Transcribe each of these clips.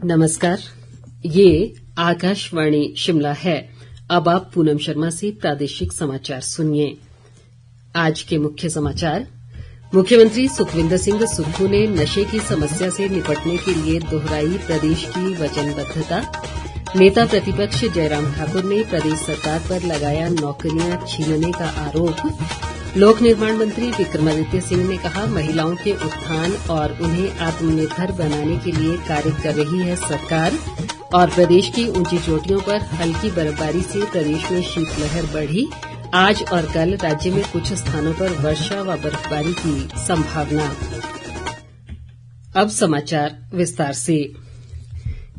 नमस्कार, ये आकाशवाणी शिमला है। अब आप पूनम शर्मा से प्रादेशिक समाचार सुनिए। आज के मुख्य समाचार। मुख्यमंत्री सुखविंदर सिंह सुक्खू ने नशे की समस्या से निपटने के लिए दोहराई प्रदेश की वचनबद्धता। नेता प्रतिपक्ष जयराम ठाकुर ने प्रदेश सरकार पर लगाया नौकरियां छीनने का आरोप। लोक निर्माण मंत्री विक्रमादित्य सिंह ने कहा, महिलाओं के उत्थान और उन्हें आत्मनिर्भर बनाने के लिए कार्य कर रही है सरकार। और प्रदेश की ऊंची चोटियों पर हल्की बर्फबारी से प्रदेश में शीतलहर बढ़ी। आज और कल राज्य में कुछ स्थानों पर वर्षा व बर्फबारी की संभावना। अब समाचार विस्तार से।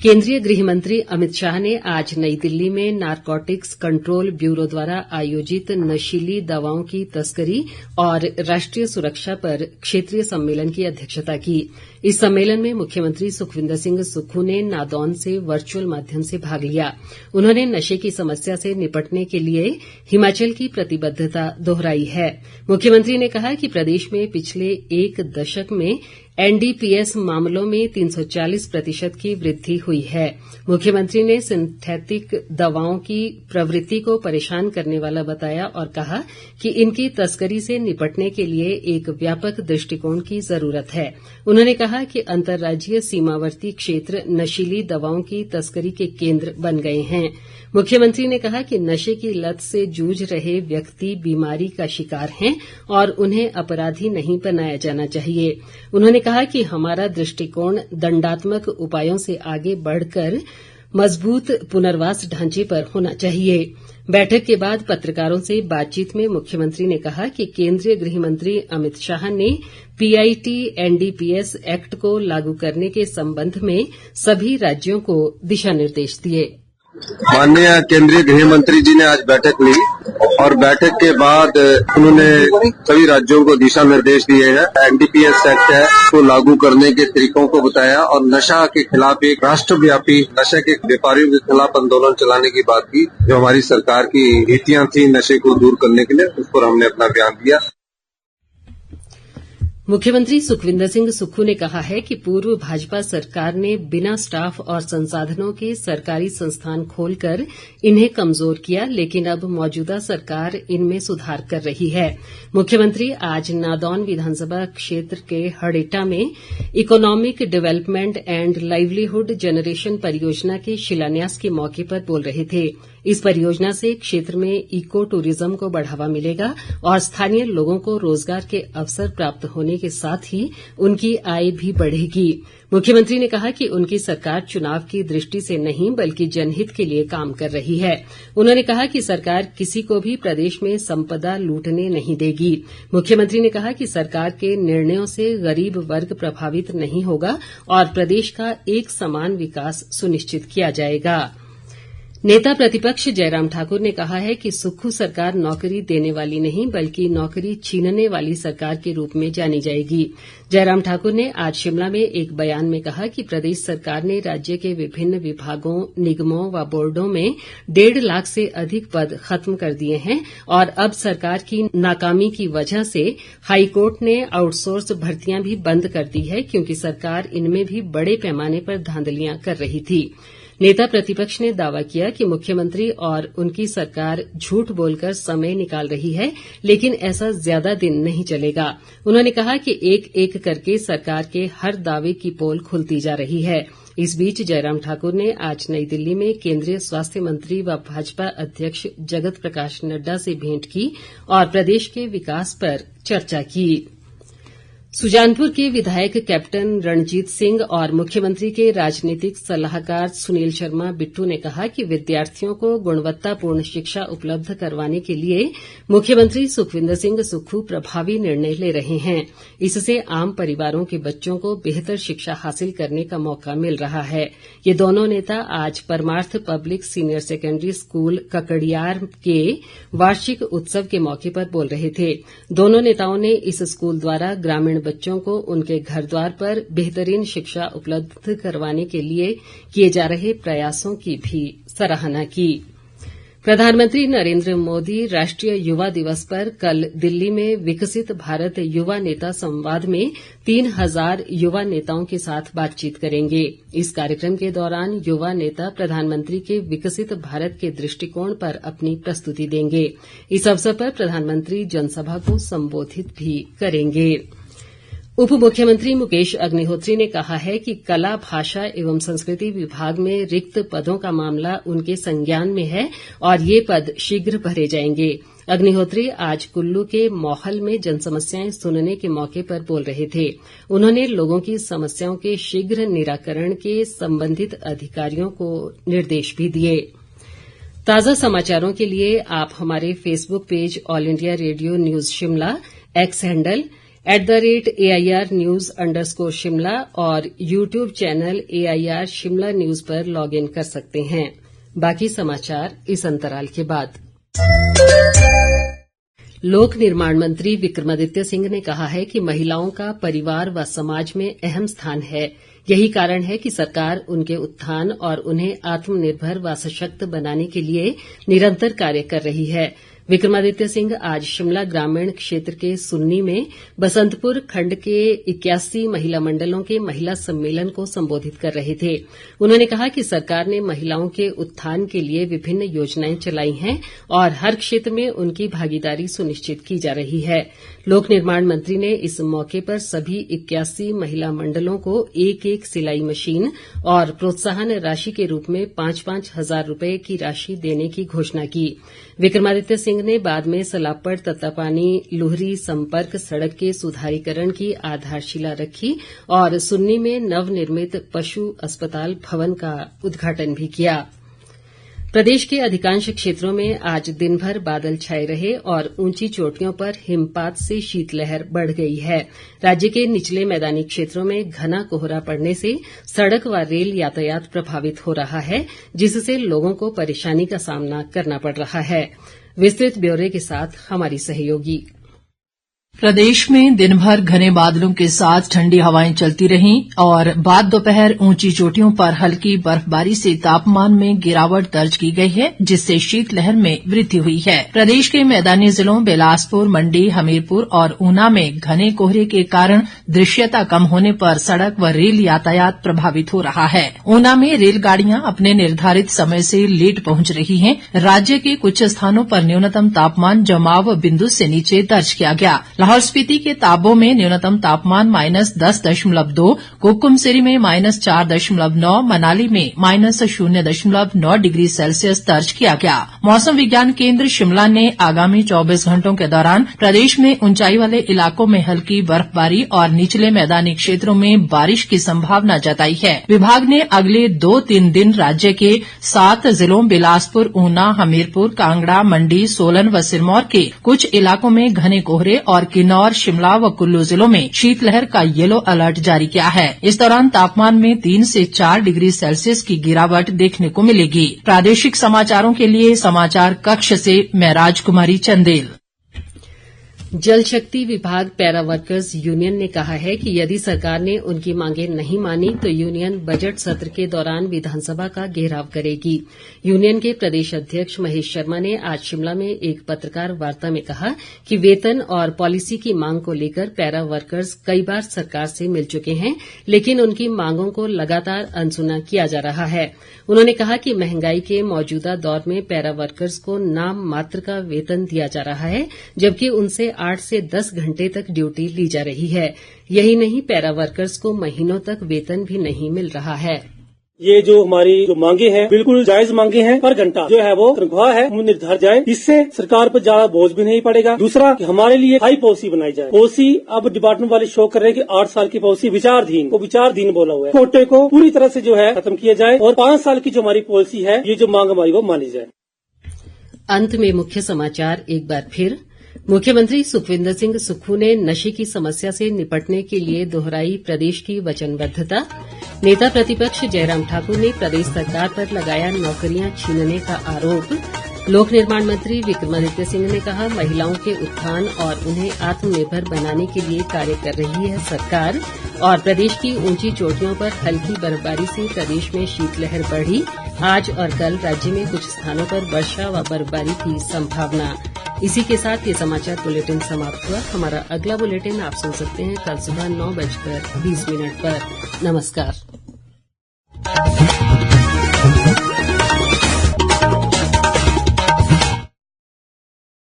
केंद्रीय गृह मंत्री अमित शाह ने आज नई दिल्ली में नारकोटिक्स कंट्रोल ब्यूरो द्वारा आयोजित नशीली दवाओं की तस्करी और राष्ट्रीय सुरक्षा पर क्षेत्रीय सम्मेलन की अध्यक्षता की। इस सम्मेलन में मुख्यमंत्री सुखविंदर सिंह सुक्खू ने नादौन से वर्चुअल माध्यम से भाग लिया। उन्होंने नशे की समस्या से निपटने के लिए हिमाचल की प्रतिबद्धता दोहराई है। मुख्यमंत्री ने कहा कि प्रदेश में पिछले एक दशक में एनडीपीएस मामलों में 340% की वृद्धि हुई है। मुख्यमंत्री ने सिंथेटिक दवाओं की प्रवृत्ति को परेशान करने वाला बताया और कहा कि इनकी तस्करी से निपटने के लिए एक व्यापक दृष्टिकोण की जरूरत है। उन्होंने कहा कि अंतर्राज्यीय सीमावर्ती क्षेत्र नशीली दवाओं की तस्करी के केंद्र बन गए हैं। मुख्यमंत्री ने कहा कि नशे की लत से जूझ रहे व्यक्ति बीमारी का शिकार हैं और उन्हें अपराधी नहीं बनाया जाना चाहिए। उन्होंने कहा कि हमारा दृष्टिकोण दंडात्मक उपायों से आगे बढ़कर मजबूत पुनर्वास ढांचे पर होना चाहिए। बैठक के बाद पत्रकारों से बातचीत में मुख्यमंत्री ने कहा कि केंद्रीय गृह मंत्री अमित शाह ने पीआईटी एनडीपीएस एक्ट को लागू करने के संबंध में सभी राज्यों को दिशा निर्देश दिए। माननीय केंद्रीय गृह मंत्री जी ने आज बैठक ली और बैठक के बाद उन्होंने सभी राज्यों को दिशा निर्देश दिए हैं। एनडीपीएस एक्ट है उसको लागू करने के तरीकों को बताया और नशा के खिलाफ एक राष्ट्रव्यापी नशे के व्यापारियों के खिलाफ आंदोलन चलाने की बात की। जो हमारी सरकार की नीतियां थी नशे को दूर करने के लिए, उस पर हमने अपना बयान दिया। मुख्यमंत्री सुखविंदर सिंह सुक्खू ने कहा है कि पूर्व भाजपा सरकार ने बिना स्टाफ और संसाधनों के सरकारी संस्थान खोलकर इन्हें कमजोर किया, लेकिन अब मौजूदा सरकार इनमें सुधार कर रही है। मुख्यमंत्री आज नादौन विधानसभा क्षेत्र के हड़ेटा में economic development and livelihood generation परियोजना के शिलान्यास के मौके पर बोल रहे थे। इस परियोजना से क्षेत्र में इको टूरिज्म को बढ़ावा मिलेगा और स्थानीय लोगों को रोजगार के अवसर प्राप्त होने के साथ ही उनकी आय भी बढ़ेगी। मुख्यमंत्री ने कहा कि उनकी सरकार चुनाव की दृष्टि से नहीं बल्कि जनहित के लिए काम कर रही है। उन्होंने कहा कि सरकार किसी को भी प्रदेश में संपदा लूटने नहीं देगी। मुख्यमंत्री ने कहा कि सरकार के निर्णयों से गरीब वर्ग प्रभावित नहीं होगा और प्रदेश का एक समान विकास सुनिश्चित किया जाएगा। नेता प्रतिपक्ष जयराम ठाकुर ने कहा है कि सुक्खू सरकार नौकरी देने वाली नहीं बल्कि नौकरी छीनने वाली सरकार के रूप में जानी जाएगी। जयराम ठाकुर ने आज शिमला में एक बयान में कहा कि प्रदेश सरकार ने राज्य के विभिन्न विभागों, निगमों व बोर्डों में 1.5 लाख से अधिक पद खत्म कर दिए हैं और अब सरकार की नाकामी की वजह से हाईकोर्ट ने आउटसोर्स भर्तियां भी बंद कर दी है, क्योंकि सरकार इनमें भी बड़े पैमाने पर धांधलियां कर रही थी। नेता प्रतिपक्ष ने दावा किया कि मुख्यमंत्री और उनकी सरकार झूठ बोलकर समय निकाल रही है, लेकिन ऐसा ज्यादा दिन नहीं चलेगा। उन्होंने कहा कि एक एक करके सरकार के हर दावे की पोल खुलती जा रही है। इस बीच जयराम ठाकुर ने आज नई दिल्ली में केंद्रीय स्वास्थ्य मंत्री व भाजपा अध्यक्ष जगत प्रकाश नड्डा से भेंट की और प्रदेश के विकास पर चर्चा की। सुजानपुर के विधायक कैप्टन रणजीत सिंह और मुख्यमंत्री के राजनीतिक सलाहकार सुनील शर्मा बिट्टू ने कहा कि विद्यार्थियों को गुणवत्तापूर्ण शिक्षा उपलब्ध करवाने के लिए मुख्यमंत्री सुखविंदर सिंह सुक्खू प्रभावी निर्णय ले रहे हैं। इससे आम परिवारों के बच्चों को बेहतर शिक्षा हासिल करने का मौका मिल रहा है। ये दोनों नेता आज परमार्थ public senior secondary school Kakadiyar के वार्षिक उत्सव के मौके पर बोल रहे थे। दोनों नेताओं ने इस स्कूल द्वारा ग्रामीण बच्चों को उनके घर द्वार पर बेहतरीन शिक्षा उपलब्ध करवाने के लिए किए जा रहे प्रयासों की भी सराहना की। प्रधानमंत्री नरेंद्र मोदी राष्ट्रीय युवा दिवस पर कल दिल्ली में विकसित भारत युवा नेता संवाद में 3000 युवा नेताओं के साथ बातचीत करेंगे। इस कार्यक्रम के दौरान युवा नेता प्रधानमंत्री के विकसित भारत के दृष्टिकोण पर अपनी प्रस्तुति देंगे। इस अवसर पर प्रधानमंत्री जनसभा को संबोधित भी करेंगे। उप मुख्यमंत्री मुकेश अग्निहोत्री ने कहा है कि कला भाषा एवं संस्कृति विभाग में रिक्त पदों का मामला उनके संज्ञान में है और ये पद शीघ्र भरे जाएंगे। अग्निहोत्री आज कुल्लू के मौहल में जनसमस्याएं सुनने के मौके पर बोल रहे थे। उन्होंने लोगों की समस्याओं के शीघ्र निराकरण के संबंधित अधिकारियों को निर्देश भी दिए। ताज़ा समाचारों के लिए आप हमारे Facebook page all India radio news Shimla, x handle @AIR News _ और YouTube channel AIR Shimla news पर लॉग इन कर सकते हैं। बाकी समाचार इस अंतराल के बाद। लोक निर्माण मंत्री विक्रमादित्य सिंह ने कहा है कि महिलाओं का परिवार व समाज में अहम स्थान है। यही कारण है कि सरकार उनके उत्थान और उन्हें आत्मनिर्भर व सशक्त बनाने के लिए निरंतर कार्य कर रही है। विक्रमादित्य सिंह आज शिमला ग्रामीण क्षेत्र के सुन्नी में बसंतपुर खंड के 81 महिला मंडलों के महिला सम्मेलन को संबोधित कर रहे थे। उन्होंने कहा कि सरकार ने महिलाओं के उत्थान के लिए विभिन्न योजनाएं चलाई हैं और हर क्षेत्र में उनकी भागीदारी सुनिश्चित की जा रही है। लोक निर्माण मंत्री ने इस मौके पर सभी 81 महिला मंडलों को एक सिलाई मशीन और प्रोत्साहन राशि के रूप में 5-5 हजार रुपए की राशि देने की घोषणा की। विक्रमादित्य सिंह ने बाद में सलापड़ तत्तापानी लुहरी संपर्क सड़क के सुधारीकरण की आधारशिला रखी और सुन्नी में नवनिर्मित पशु अस्पताल भवन का उद्घाटन भी किया। प्रदेश के अधिकांश क्षेत्रों में आज दिन भर बादल छाए रहे और ऊंची चोटियों पर हिमपात से शीतलहर बढ़ गई है। राज्य के निचले मैदानी क्षेत्रों में घना कोहरा पड़ने से सड़क व रेल यातायात प्रभावित हो रहा है, जिससे लोगों को परेशानी का सामना करना पड़ रहा है। विस्तृत ब्यौरे के साथ हमारी सहयोगी। प्रदेश में दिन भर घने बादलों के साथ ठंडी हवाएं चलती रहीं और बाद दोपहर ऊंची चोटियों पर हल्की बर्फबारी से तापमान में गिरावट दर्ज की गई है, जिससे शीतलहर में वृद्धि हुई है। प्रदेश के मैदानी जिलों बिलासपुर, मंडी, हमीरपुर और ऊना में घने कोहरे के कारण दृश्यता कम होने पर सड़क व रेल यातायात प्रभावित हो रहा है। ऊना में रेलगाड़ियां अपने निर्धारित समय से लेट पहुंच रही हैं। राज्य के कुछ स्थानों पर न्यूनतम तापमान जमाव बिंदु से नीचे दर्ज किया गया। लाहौल स्पीति के ताबो में न्यूनतम तापमान -10.2, कुकुमसिरी में -4.9, मनाली में -0.9 डिग्री सेल्सियस दर्ज किया गया। मौसम विज्ञान केंद्र शिमला ने आगामी 24 घंटों के दौरान प्रदेश में ऊंचाई वाले इलाकों में हल्की बर्फबारी और निचले मैदानी क्षेत्रों में बारिश की संभावना जताई है। विभाग ने अगले 2-3 दिन राज्य के 7 जिलों बिलासपुर, ऊना, हमीरपुर, कांगड़ा, मंडी, सोलन व सिरमौर के कुछ इलाकों में घने कोहरे और किन्नौर, शिमला व कुल्लू जिलों में शीतलहर का येलो अलर्ट जारी किया है। इस दौरान तापमान में 3 से 4 डिग्री सेल्सियस की गिरावट देखने को मिलेगी। प्रादेशिक समाचारों के लिए समाचार कक्ष से मैं राजकुमारी चंदेल। जल शक्ति विभाग पैरा वर्कर्स यूनियन ने कहा है कि यदि सरकार ने उनकी मांगें नहीं मानी तो यूनियन बजट सत्र के दौरान विधानसभा का घेराव करेगी। यूनियन के प्रदेश अध्यक्ष महेश शर्मा ने आज शिमला में एक पत्रकार वार्ता में कहा कि वेतन और पॉलिसी की मांग को लेकर पैरा वर्कर्स कई बार सरकार से मिल चुके हैं, लेकिन उनकी मांगों को लगातार अनसुना किया जा रहा है। उन्होंने कहा कि महंगाई के मौजूदा दौर में पैरा वर्कर्स को नाम मात्र का वेतन दिया जा रहा है, जबकि उनसे 8 से 10 घंटे तक ड्यूटी ली जा रही है। यही नहीं, पैरा वर्कर्स को महीनों तक वेतन भी नहीं मिल रहा है। ये जो हमारी मांगे हैं बिल्कुल जायज मांगे हैं। पर घंटा जो है वो तनख्वाह है वो निर्धारित जाए, इससे सरकार पर ज्यादा बोझ भी नहीं पड़ेगा। दूसरा कि हमारे लिए हाई पॉलिसी बनाई जाए। पॉलिसी अब डिपार्टमेंट वाले शो कर रहे हैं कि 8 साल की पॉलिसी विचारधीन, वो विचारधीन बोला हुआ है। कोटे को पूरी तरह से जो है खत्म किया जाए और 5 साल की जो हमारी पॉलिसी है, ये जो मांग हमारी वो मानी जाए। अंत में मुख्य समाचार एक बार फिर। मुख्यमंत्री सुखविंदर सिंह सुक्खू ने नशे की समस्या से निपटने के लिए दोहराई प्रदेश की वचनबद्धता। नेता प्रतिपक्ष जयराम ठाकुर ने प्रदेश सरकार पर लगाया नौकरियां छीनने का आरोप। लोक निर्माण मंत्री विक्रमादित्य सिंह ने कहा, महिलाओं के उत्थान और उन्हें आत्मनिर्भर बनाने के लिए कार्य कर रही है सरकार। और प्रदेश की ऊंची चोटियों पर हल्की बर्फबारी से प्रदेश में शीतलहर बढ़ी। आज और कल राज्य में कुछ स्थानों पर वर्षा व बर्फबारी की संभावना। इसी के साथ ये समाचार बुलेटिन समाप्त हुआ। हमारा अगला बुलेटिन आप सुन सकते हैं कल सुबह 9:20 पर। नमस्कार।